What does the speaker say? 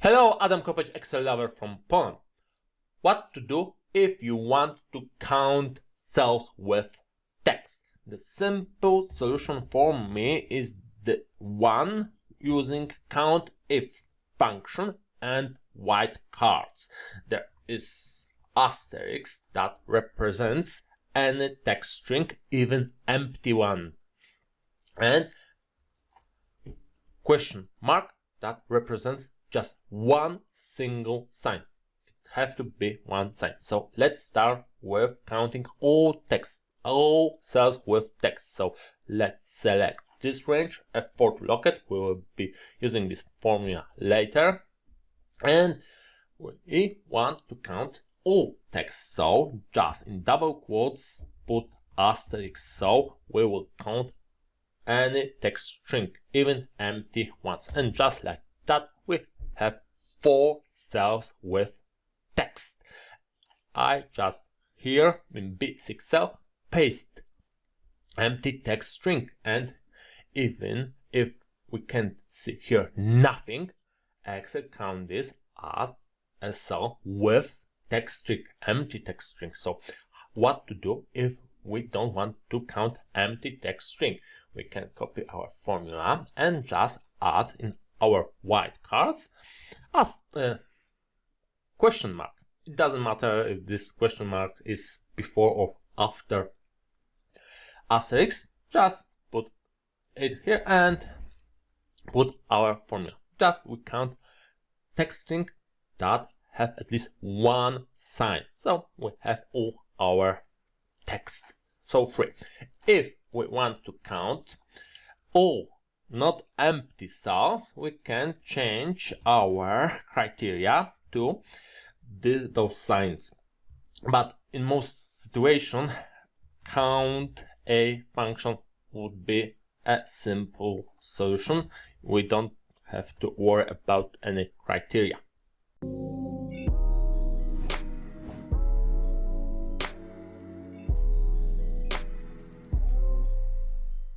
Hello, Adam Kopeć, Excel lover from Poland. What to do if you want to count cells with text? The simple solution for me is the one using COUNTIF function and wildcards. There is asterisk that represents any text string, even empty one, and question mark that represents just one single sign. It has to be one sign. So let's start with counting all text, all cells with text. So let's select this range, F4 to lock it. We will be using this formula later. And we want to count all text. So just in double quotes, put asterisk. So we will count any text string, even empty ones. And just like that, we have 4 cells with text. I just here in B6 cell paste empty text string, and even if we can't see here nothing, Excel count this as a cell with text string, empty text string. So what to do if we don't want to count empty text string? We can copy our formula and just add in our wildcards as a question mark. It doesn't matter if this question mark is before or after asterisk. Just put it here and put our formula. Just we count text string that have at least one sign. So we have all our text. So 3. If we want to count all not empty cells, we can change our criteria to those signs. But in most situations, count a function would be a simple solution. We don't have to worry about any criteria.